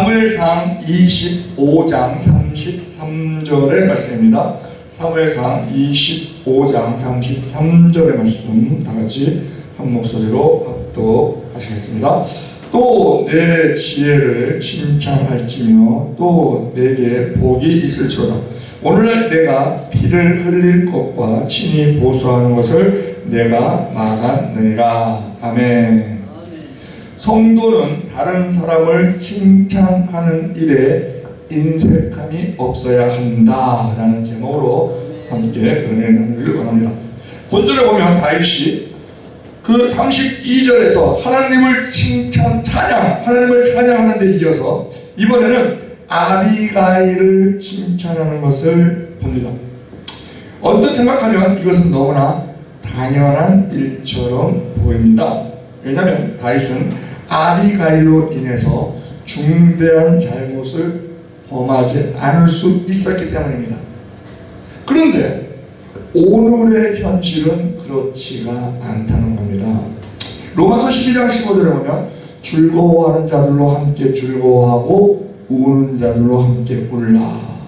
사무엘상 25장 33절의 말씀입니다. 사무엘상 25장 33절의 말씀 다같이 한 목소리로 합독하시겠습니다. 또 내 지혜를 칭찬할지며 또 내게 복이 있을지로다. 오늘날 내가 피를 흘릴 것과 친히 보수하는 것을 내가 막았느니라. 아멘. 성도는 다른 사람을 칭찬하는 일에 인색함이 없어야 한다라는 제목으로 함께 은혜 나누기를 원합니다. 본절에 보면 다윗이 그 32절에서 하나님을 하나님을 찬양하는 데 이어서 이번에는 아비가일을 칭찬하는 것을 봅니다. 언뜻 생각하면 이것은 너무나 당연한 일처럼 보입니다. 왜냐하면 다윗은 아비가일로 인해서 중대한 잘못을 범하지 않을 수 있었기 때문입니다. 그런데 오늘의 현실은 그렇지가 않다는 겁니다. 로마서 12장 15절에 보면 즐거워하는 자들로 함께 즐거워하고 우는 자들로 함께 울라.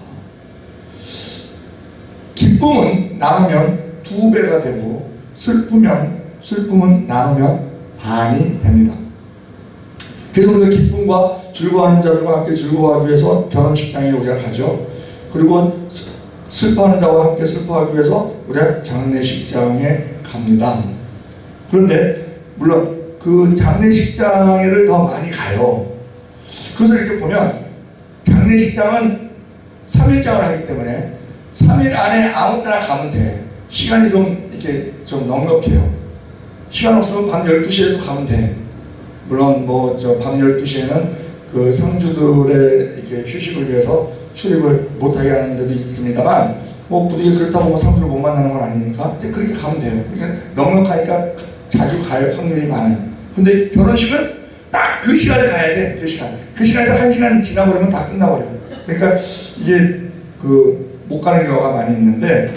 기쁨은 나누면 2배가 되고 슬픔은 나누면 반이 됩니다. 그래서 우리가 기쁨과 즐거워하는 자들과 함께 즐거워하기 위해서 결혼식장에 우리가 가죠. 그리고 슬퍼하는 자와 함께 슬퍼하기 위해서 우리가 장례식장에 갑니다. 그런데 물론 그 장례식장에를 더 많이 가요. 그래서 이렇게 보면 장례식장은 3일장을 하기 때문에 3일 안에 아무 때나 가면 돼. 시간이 좀 이렇게 좀 넉넉해요. 시간 없으면 밤 12시에도 가면 돼. 물론 밤 12시에는 그 상주들의 이렇게 휴식을 위해서 출입을 못하게 하는 데도 있습니다만 부득이 그렇다고 상주를 못 만나는 건 아니니까 그렇게 가면 돼요. 그러니까 넉넉하니까 자주 갈 확률이 많아요. 근데 결혼식은 딱 그 시간에 가야 돼. 그 시간에서 1시간 지나버리면 다 끝나버려요. 그러니까 이게 못 가는 경우가 많이 있는데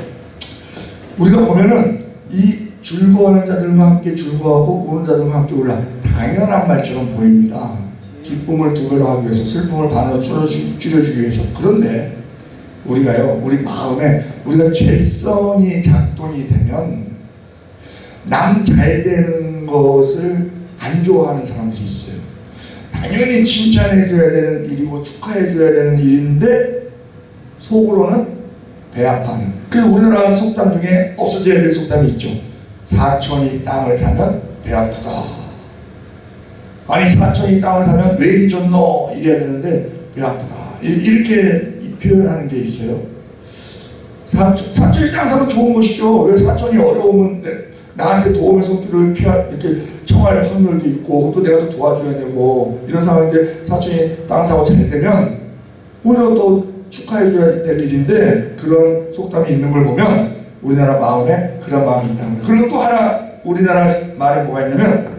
우리가 보면은 이 즐거워하는 자들과 함께 즐거워하고 우는 자들과 함께 울라. 당연한 말처럼 보입니다. 기쁨을 2배로 하기 위해서 슬픔을 반으로 줄여주기 위해서. 그런데 우리가요, 우리 마음에 우리가 죄성이 작동이 되면 남 잘 되는 것을 안 좋아하는 사람들이 있어요. 당연히 칭찬해줘야 되는 일이고 축하해줘야 되는 일인데 속으로는 배 아파하는. 그래서 우리나라 속담 중에 없어져야 될 속담이 있죠. 사촌이 땅을 사면 배 아프다. 아니 사촌이 땅을 사면 왜 이리 좋노 이래야 되는데 배 아프다. 이렇게 표현하는 게 있어요. 사촌이 땅 사면 좋은 것이죠. 왜 사촌이 어려우면 나한테 도움의 손길을 이렇게 청할 확률도 있고 또 내가 또 도와줘야 되고 이런 상황인데 사촌이 땅 사고 잘 되면 오히려 또 축하해줘야 될 일인데 그런 속담이 있는 걸 보면 우리나라 마음에 그런 마음이 있다는 거예요. 그리고 또 하나 우리나라 말에 뭐가 있냐면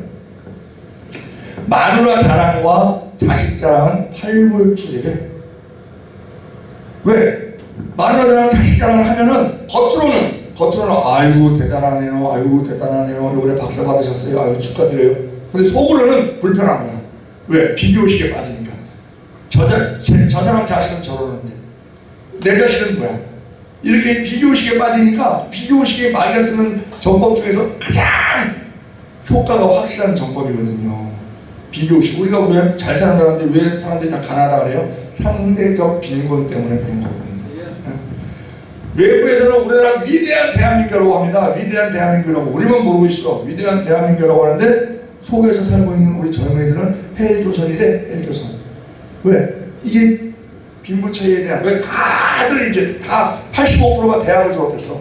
마누라 자랑과 자식 자랑은 팔불출이래. 왜? 마누라 자랑, 자식 자랑을 하면은 겉으로는 아이고 대단하네요. 이번에 박사 받으셨어요. 아유 축하드려요. 근데 속으로는 불편한 거야. 왜? 비교의식에 빠지니까. 저 사람 자식은 저러는데 내 자식은 뭐야? 이렇게 비교의식에 빠지니까 비교의식에 마귀가 쓰는 전법 중에서 가장 효과가 확실한 전법이거든요. 비교의식. 우리가 왜 잘 사는다는데 왜 사람들이 다 가난하다 그래요? 상대적 빈곤 때문에 그런 거거든요. 외부에서는 우리나라 위대한 대한민국이라고 합니다. 위대한 대한민국이라고 우리만 모르고 있어. 위대한 대한민국이라고 하는데 속에서 살고 있는 우리 젊은이들은 헬조선이래. 헬조선. 왜? 이게 빈부 차이에 대한 왜 다들 이제 다 85%가 대학을 졸업했어.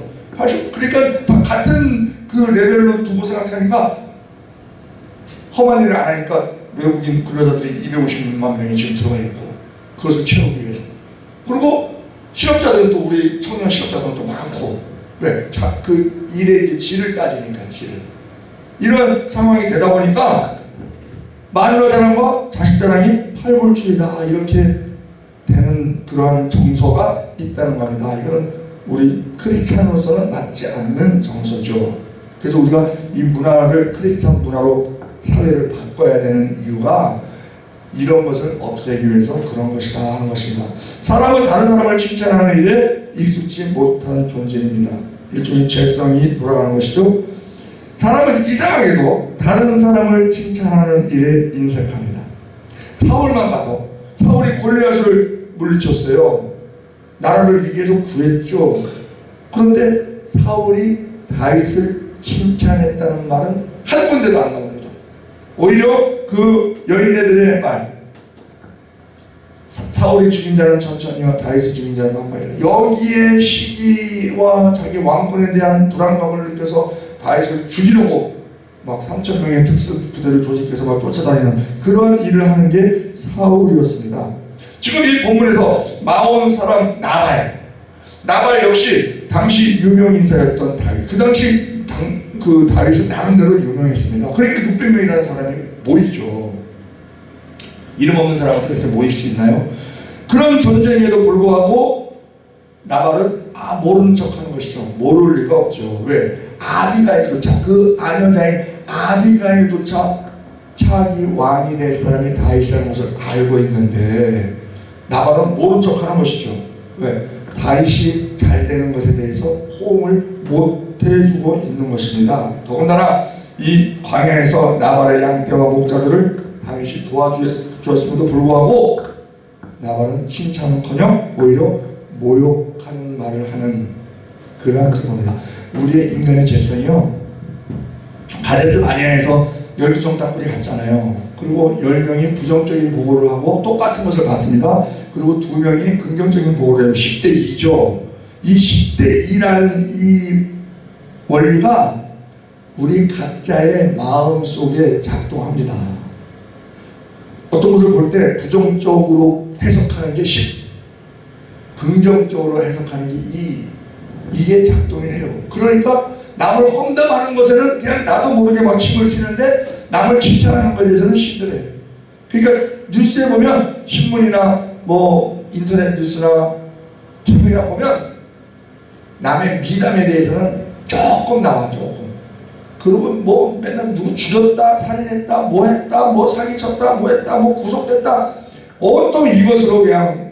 그러니까 다 같은 그 레벨로 두고 생각하니까 험한 일을 안 하니까 외국인 근로자들이 250만 명이 지금 들어가 있고 그것을 채우기 위해서. 그리고 실업자들은 또 우리 청년 실업자들은 또 많고 왜? 그 일의 이제 질을 따지니까 질을. 이런 상황이 되다 보니까 마누라 자랑과 자식 자랑이 팔불출이다 이렇게 되는 그러한 정서가 있다는 겁니다. 이거는 우리 크리스찬으로서는 맞지 않는 정서죠. 그래서 우리가 이 문화를 크리스찬 문화로 사회를 바꿔야 되는 이유가 이런 것을 없애기 위해서 그런 것이다 하는 것입니다. 사람은 다른 사람을 칭찬하는 일에 익숙지 못한 존재입니다. 일종의 죄성이 돌아가는 것이죠. 사람은 이상하게도 다른 사람을 칭찬하는 일에 인색합니다. 사울만 봐도 사울이 골리앗을 물리쳤어요. 나라를 위기에서 구했죠. 그런데 사울이 다윗을 칭찬했다는 말은 한 군데도 안 나옵니다. 오히려 그 여인네들의 말, 사울이 죽인 자는 천천히와 다윗이 죽인 자는 만만이라, 여기에 시기와 자기 왕권에 대한 불안감을 느껴서 다윗을 죽이려고 막 3,000명의 특수 부대를 조직해서 막 쫓아다니는 그런 일을 하는 게 사울이었습니다. 지금 이 본문에서 마온 사람 나발 역시 당시 유명 인사였던 다윗. 그 당시 그 다윗은 나름대로 유명했습니다. 그러니까 600명이라는 사람이 모이죠. 이름 없는 사람은 그렇게 모일 수 있나요? 그런 존재임에도 불구하고 나발은 모르는 척하는 것이죠. 모를 리가 없죠. 왜? 아비가일조차, 그 아녀자인 아비가일조차 차기 왕이 될 사람이 다윗이라는 것을 알고 있는데 나발은 모른 척하는 것이죠. 왜? 다윗이 잘 되는 것에 대해서 호응을 못 해주고 있는 것입니다. 더군다나 이 광야에서 나발의 양떼와 목자들을 다윗이 도와주었음에도 불구하고 나발은 칭찬은커녕 오히려 모욕하는 말을 하는 그런 모습입니다. 우리의 인간의 죄성이요, 가데스 바네아에서 12종 땅굴이 갔잖아요. 그리고 10명이 부정적인 보고를 하고 똑같은 것을 봤습니다. 그리고 2명이 긍정적인 보고를 해요. 10대 2죠. 이 10대 2라는 이 원리가 우리 각자의 마음 속에 작동합니다. 어떤 것을 볼 때 부정적으로 해석하는 게 10, 긍정적으로 해석하는 게 2, 이게 작동을 해요. 그러니까 남을 험담하는 것에는 그냥 나도 모르게 막 침을 튀는데 남을 칭찬하는 것에 대해서는 시들해요. 그러니까 뉴스에 보면, 신문이나 뭐 인터넷 뉴스나 TV나 보면 남의 미담에 대해서는 조금 나와, 조금. 그리고 뭐 맨날 누구 죽였다, 살인했다, 뭐 했다, 뭐 사기쳤다, 뭐 했다, 뭐 구속됐다, 온통 이것으로 그냥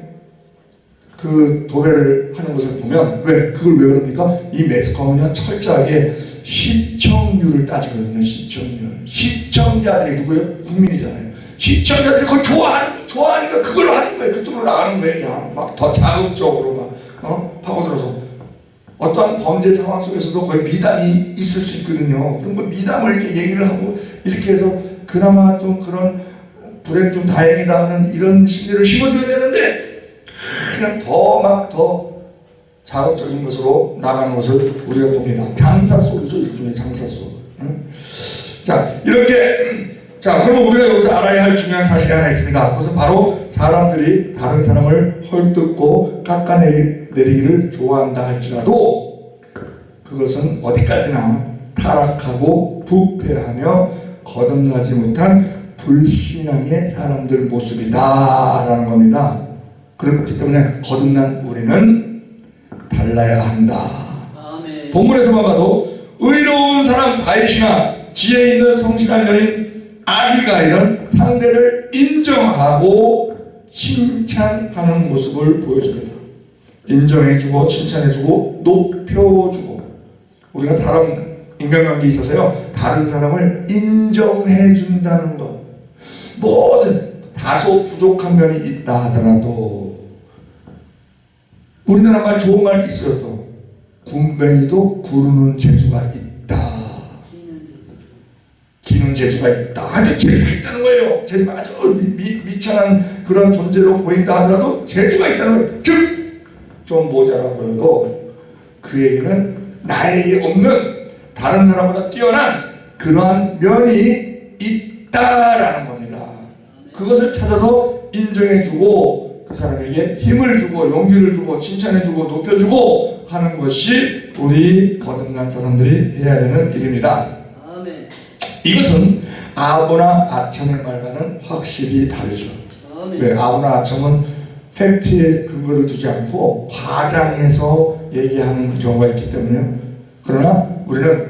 그 도배를 하는 것을 보면, 그걸 왜 그럽니까? 이 매스컴은요, 철저하게 시청률을 따지거든요. 시청자들이 누구예요? 국민이잖아요. 시청자들이 그걸 좋아하니까 그걸 하는 거예요. 그쪽으로 나가는 거예요. 막 더 자극적으로 파고들어서. 어떠한 범죄 상황 속에서도 거의 미담이 있을 수 있거든요. 그런 거 미담을 이렇게 얘기를 하고 이렇게 해서 그나마 좀 그런 불행 중 다행이다 하는 이런 심리를 심어줘야 되는데, 그냥 더 자극적인 것으로 나가는 것을 우리가 봅니다. 장사소리죠. 일종의 장사소. 자, 이렇게, 그러면 우리가 여기서 알아야 할 중요한 사실이 하나 있습니다. 그것은 바로 사람들이 다른 사람을 헐뜯고 깎아내리기를 좋아한다 할지라도 그것은 어디까지나 타락하고 부패하며 거듭나지 못한 불신앙의 사람들 모습이다라는 겁니다. 그렇기 때문에 거듭난 우리는 달라야 한다. 아멘. 본문에서만 봐도 의로운 사람 다윗이나 지혜 있는 성실한 여인 아비가일은 상대를 인정하고 칭찬하는 모습을 보여줍니다. 인정해주고 칭찬해주고 높여주고. 우리가 인간관계에 있어서요, 다른 사람을 인정해준다는 것, 뭐든 다소 부족한 면이 있다 하더라도, 우리나라 말 좋은 말 있어요. 또 군뱅이도 구르는 재주가 있다. 기는 재주가 있다. 재주가 있다는 거예요. 재주가 아주 미천한 그런 존재로 보인다 하더라도 재주가 있다는 거예요. 즉 좀 모자라 보여도 그에게는 나에게 없는 다른 사람보다 뛰어난 그러한 면이 있다라는 겁니다. 그것을 찾아서 인정해주고 그 사람에게 힘을 주고 용기를 주고 칭찬해주고 높여주고 하는 것이 우리 거듭난 사람들이 해야 되는 일입니다. 아멘. 이것은 아부나 아첨의 말과는 확실히 다르죠. 왜? 아부나 아첨은 팩트에 근거를 두지 않고 과장해서 얘기하는 경우가 있기 때문에요. 그러나 우리는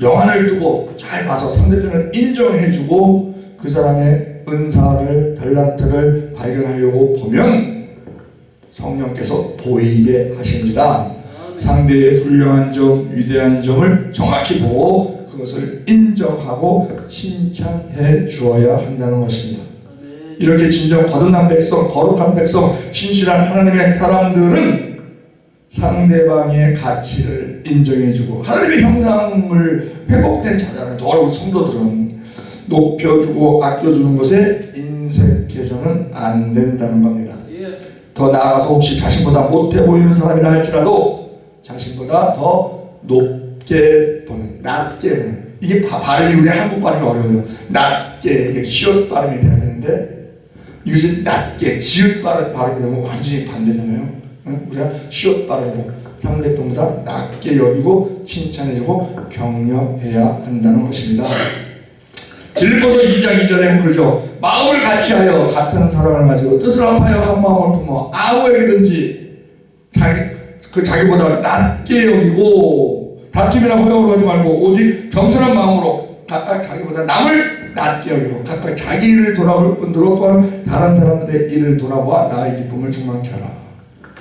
영안을 두고 잘 봐서 상대편을 인정해주고 그 사람의 은사를 달란트를 발견하려고 보면 성령께서 보이게 하십니다. 상대의 훌륭한 점, 위대한 점을 정확히 보고 그것을 인정하고 칭찬해 주어야 한다는 것입니다. 이렇게 진정 거듭난 백성, 거룩한 백성, 신실한 하나님의 사람들은 상대방의 가치를 인정해주고 하나님의 형상을 회복된 자잖아요. 더러운 성도들은 높여주고 아껴주는 것에 인색해서는 안 된다는 겁니다. 더 나아가서 혹시 자신보다 못해 보이는 사람이라 할지라도 자신보다 더 높게 보는, 낮게 보는, 이게 발음이 우리 한국 발음이 어려워요. 낮게, 이게 시옷 발음이 돼야 되는데 이것이 낮게, 지읒 발음이 되면 완전히 반대잖아요. 우리가 시옷 발음으로 상대편보다 낮게 여기고 칭찬해주고 격려해야 한다는 것입니다. 빌립보서 2장 2절에 그러죠. 마음을 같이하여 같은 사랑을 가지고 뜻을 합하여 한 마음을 품어 아무에게든지 자기보다 낮게 여기고 다툼이나 허영을 하지 말고 오직 겸손한 마음으로 각각 자기보다 남을 낮게 여기고 각각 자기 일을 돌아볼 뿐더러 또한 다른 사람들의 일을 돌아보아 나의 기쁨을 충만케 하라.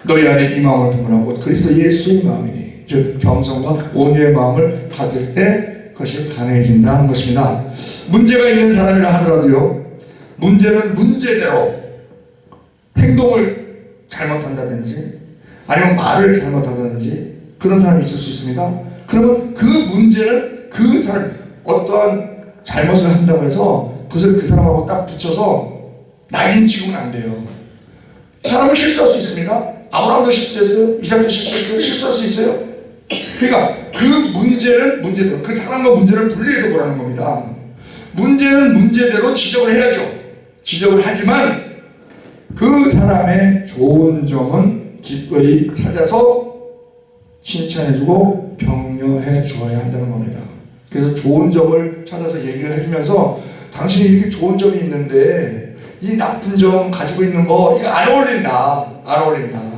너희 안에 이 마음을 품으라고 그리스도 예수의 마음이니 즉 겸손과 온유의 마음을 가질 때 그것이 가능해진다는 것입니다. 문제가 있는 사람이라 하더라도요, 문제는 문제대로 행동을 잘못한다든지 아니면 말을 잘못한다든지 그런 사람이 있을 수 있습니다. 그러면 그 문제는 그 사람 어떠한 잘못을 한다고 해서 그것을 그 사람하고 딱 붙여서 낙인 찍으면 안 돼요. 사람은 실수할 수 있습니다. 아브라함도 실수했어요. 이삭도 실수했어요. 실수할 수 있어요. 그러니까 그 문제는 문제대로 그 사람과 문제를 분리해서 보라는 겁니다. 문제는 문제대로 지적을 해야죠. 지적을 하지만 그 사람의 좋은 점은 기꺼이 찾아서 칭찬해주고 격려해 주어야 한다는 겁니다. 그래서 좋은 점을 찾아서 얘기를 해주면서 당신이 이렇게 좋은 점이 있는데 이 나쁜 점 가지고 있는 거 이거 안 어울린다.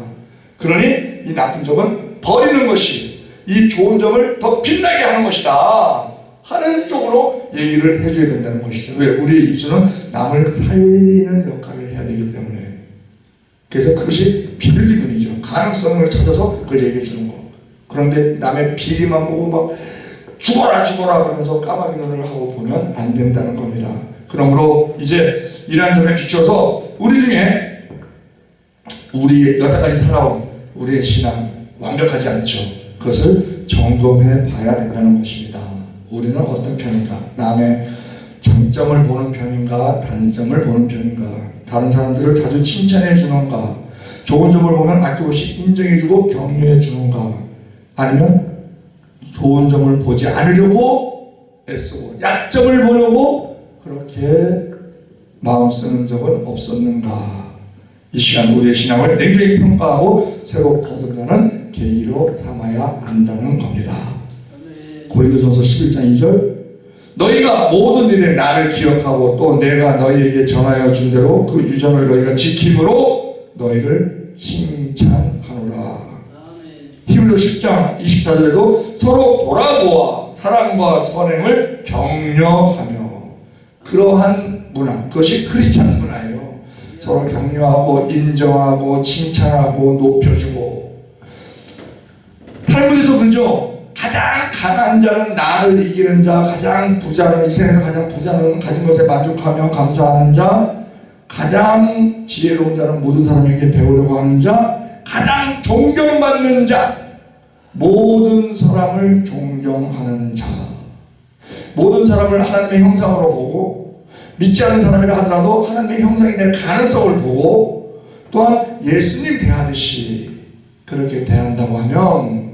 그러니 이 나쁜 점은 버리는 것이 이 좋은 점을 더 빛나게 하는 것이다 하는 쪽으로 얘기를 해줘야 된다는 것이죠. 왜? 우리의 입술은 남을 살리는 역할을 해야 되기 때문에. 그래서 그것이 비둘기눈이죠. 가능성을 찾아서 그걸 얘기해 주는 거. 그런데 남의 비리만 보고 막 죽어라 그러면서 까마귀 눈을 하고 보면 안 된다는 겁니다. 그러므로 이제 이러한 점에 비춰서 우리 중에 우리 여태까지 살아온 우리의 신앙 완벽하지 않죠. 그것을 점검해 봐야 된다는 것입니다. 우리는 어떤 편인가? 남의 장점을 보는 편인가? 단점을 보는 편인가? 다른 사람들을 자주 칭찬해 주는가? 좋은 점을 보면 아낌없이 인정해 주고 격려해 주는가? 아니면 좋은 점을 보지 않으려고 애쓰고 약점을 보려고 그렇게 마음 쓰는 적은 없었는가? 이 시간 우리의 신앙을 냉정히 평가하고 새로 거듭나는 계기로 삼아야 한다는 겁니다. 고린도전서 11장 2절 너희가 모든 일에 나를 기억하고 또 내가 너희에게 전하여 준 대로 그 유전을 너희가 지킴으로 너희를 칭찬하노라. 히브리서 10장 24절에도 서로 돌아보아 사랑과 선행을 격려하며 그러한 문화, 그것이 크리스찬 문화예요. 서로 격려하고 인정하고 칭찬하고 높여주고. 탈무드에서 그러죠. 가장 강한 자는 나를 이기는 자, 가장 부자는 이 세상에서 가장 부자는 가진 것에 만족하며 감사하는 자, 가장 지혜로운 자는 모든 사람에게 배우려고 하는 자, 가장 존경받는 자, 모든 사람을 존경하는 자, 모든 사람을 하나님의 형상으로 보고 믿지 않는 사람이라 하더라도 하나님의 형상이 될 가능성을 보고 또한 예수님 대하듯이 그렇게 대한다고 하면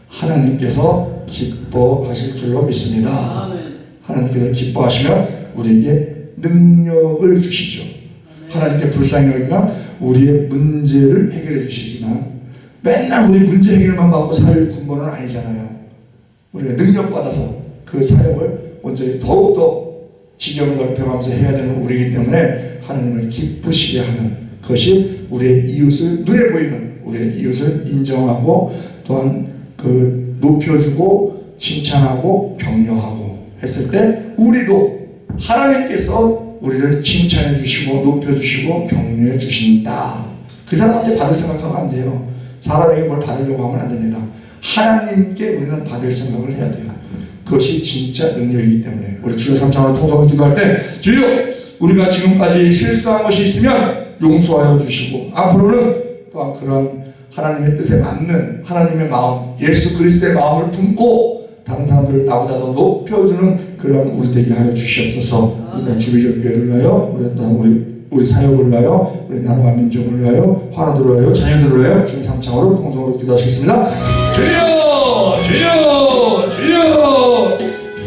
하나님께서 기뻐하실 줄로 믿습니다. 하나님께서 기뻐하시면 우리에게 능력을 주시죠. 하나님께 불쌍히 여기면 우리의 문제를 해결해 주시지만 맨날 우리 문제 해결만 받고 살 군번은 아니잖아요. 우리가 능력받아서 그 사역을 온전히 더욱더 지경을 넓혀가면서 해야 되는 우리이기 때문에 하나님을 기쁘시게 하는 것이 우리의 이웃을 눈에 보이는 우리의 이웃을 인정하고 또한 그 높여주고 칭찬하고 격려하고 했을 때 우리도 하나님께서 우리를 칭찬해 주시고 높여 주시고 격려해 주신다. 그 사람한테 받을 생각하면 안 돼요. 사람에게 뭘 받으려고 하면 안 됩니다. 하나님께 우리는 받을 생각을 해야 돼요. 그것이 진짜 능력이기 때문에 우리 주여 삼창으로 통성을 기도할 때 주여 우리가 지금까지 실수한 것이 있으면 용서하여 주시고 앞으로는 또한 그런 하나님의 뜻에 맞는 하나님의 마음, 예수 그리스도의 마음을 품고 다른 사람들을 나보다 더 높여주는 그런 우리 되게 하여 주시옵소서. 우리가 주비적 교회를 위하여 우리 사역을 위하여 우리 나라와 민족을 위하여 환우들을 위하여 자녀들을 위하여 주의 삼창으로 통성으로 기도하시겠습니다. 주여 주여 주여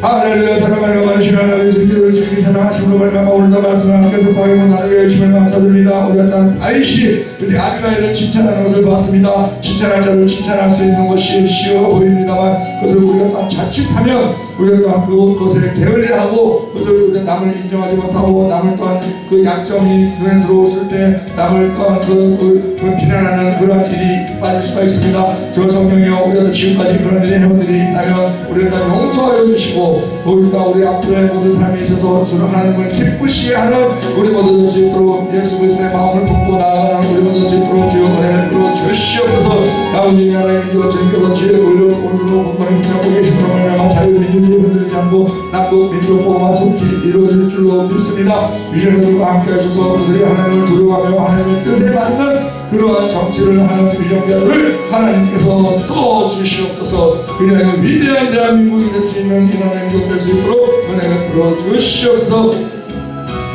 할렐루야. 사랑하는 많으신 하나님 주님을 주님 사랑하심으로 말미암아 오늘도 말씀을 함께서 보이고 나를 위해 주시면 감사드립니다. 우리가 단 다윗이 우리 아비가일을 칭찬하는 것을 봤습니다. 칭찬할 자를 칭찬할 수 있는 것이 쉬워 보입니다만 그것을 우리가 또한 자칫하면 우리가 또한 그것에 게을리하고 그것을 우리가 남을 인정하지 못하고 남을 또한 그 약점이 눈에 들어왔을 때 남을 또한 그 비난하는 그러한 일이 빠질 수가 있습니다. 저 성령이여 우리가 지금까지 그런 일이 해온 일이 있다면 우리를 다 용서하여 주시고 우리가 우리 앞으로의 모든 삶에 있어서 주를 하나님을 기쁘시게 하는 우리 모두 될 수 있도록 예수 그리스도의 마음을 품고 나아가는 우리 모두 될 수 있도록 주여 은혜를 베풀어 주시옵소서. 아버지 하나님 주여 주님께서 지혜를 올려 오늘도 굳건히 붙잡고 계심으로 말미암아 자유민주주의 흔들리지 않고 남북 민족보호가 속히 이루어질 줄로 믿습니다. 위정들과 함께 하셔서 그들이 하나님을 두려워하며 하나님의 뜻에 맞는 그러한 정치를 하는 위정자들을 하나님께서 써주시옵소서. 그리하여 위대한 대한민국이 될 수 있는 이 나라의 민족 될 수 있도록 은혜를 베풀어 주시옵소서.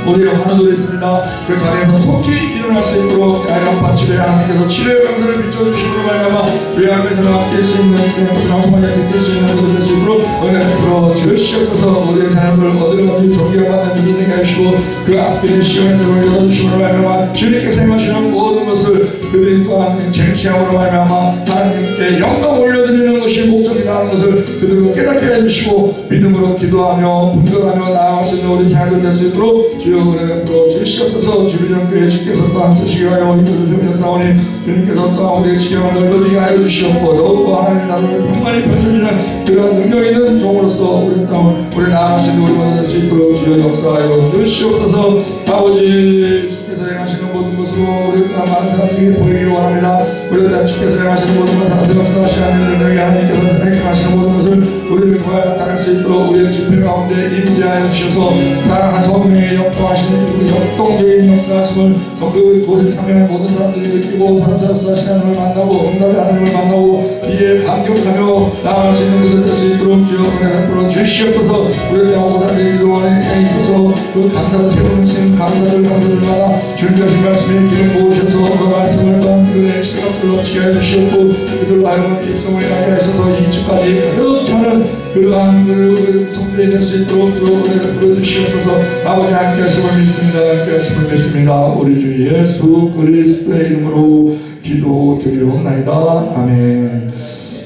우리의 환호도 있습니다. 그 자리에서 속히 일어날 수 있도록 아이라파 치료에 하나님께서 치료의 강사를 비춰주심으로 말미암아 외양에서는 함께 수 있는 그냥 소마자 뒷뜰 수 있는 것을 될 수 있도록 은혜를 베풀어 주시옵소서. 우리의 자녀들 어디를 가든지 존경받는 민이 되게 하시고 그 앞길에 시험의 문을 열어주심으로 말미암아 주님께서 행하시는 모든 것을 그들이 또한 쟁취함으로 말미암아 하나님께 영광 올려드리는 것이 목적이다 하는 것을 그들로 깨닫게 해주시고 믿음으로 기도하며 분별하며 나아갈 수 있는 우리 자녀들 될 수 있도록 주여 은혜를 베풀어 주시옵소서. 주비전교회 주께서 또한 쓰시게 하여 이곳을 세우셨사오니 주님께서 또한 우리의 지경을 넓어지게 하여 주시옵고 더욱더 하나님의 나라를 평안히 펼쳐지는 그런 능력 있는 종으로서 우리 땅을 우리 나아갈 수 있는 우리 모두 될 수 있도록 주여 역사하여 주시옵소서. 아버지 주께서 행하시는 모든 것으로 우리 땅 많은 사람들에게 보이기를 원합니다. 우리 땅 주께서 행하시는 모든 것 살아서 역사하시는 능력이 하나님께서 행하시는 모든 것을 우리를 도와 나타낼 수 있도록 우리의 집회 가운데 임재하여 주셔서 사랑한 성령의 역동하시는 그 역동적인 역사하심을 그곳에 참여하는 모든 사람들이 느끼고 살아서 역사하시는 하나님을 만나고 응답의 하나님을 만나고 이에 감격하며 나아갈 수 있는 분들 될 수 있도록 주여 은혜를 베풀어 주시옵소서. 우리 땅 오사들의 기도원에 있어서 그 감사를 세우신 감사들마다 주님의 하신 말씀에 길을 모으셔서 그 말씀을 또한 그들의 치료가 불러치게 해주시옵고 그들로 하여금 입성을 가게 하셔서 이주까지 가득 차는 그러한 그 성도에 될 수 있도록 주 은혜를 베풀어주시옵소서. 아버지 함께 하심을 믿습니다. 함께 하심을 믿습니다. 우리 주 예수 그리스도의 이름으로 기도드리옵나이다. 아멘.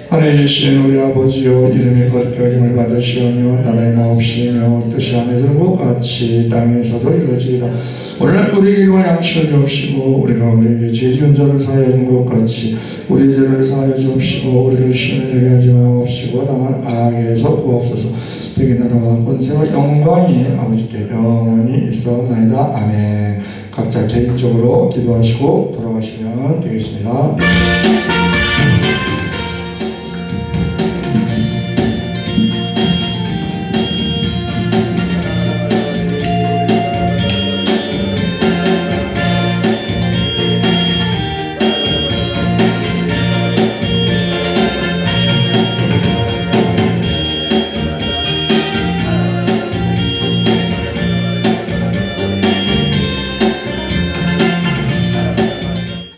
하늘에 계신 우리 아버지여 이름이 거룩히 여김을 받으시오며 나라의 마옵시며 뜻이 하늘에서 것 같이 땅에서도 이루어지이다. 오늘 우리에게 일용할 양식을 주옵시고 우리가 우리에게 죄 지은 자를 사하여 준 것 같이 우리 죄를 사하여 주옵시고 우리를 시험에 들게 하지 마옵시고 다만 악에서 구하옵소서. 되게 나라와 권세와 영광이 아버지께 영원히 있어나이다. 아멘. 각자 개인적으로 기도하시고 돌아가시면 되겠습니다.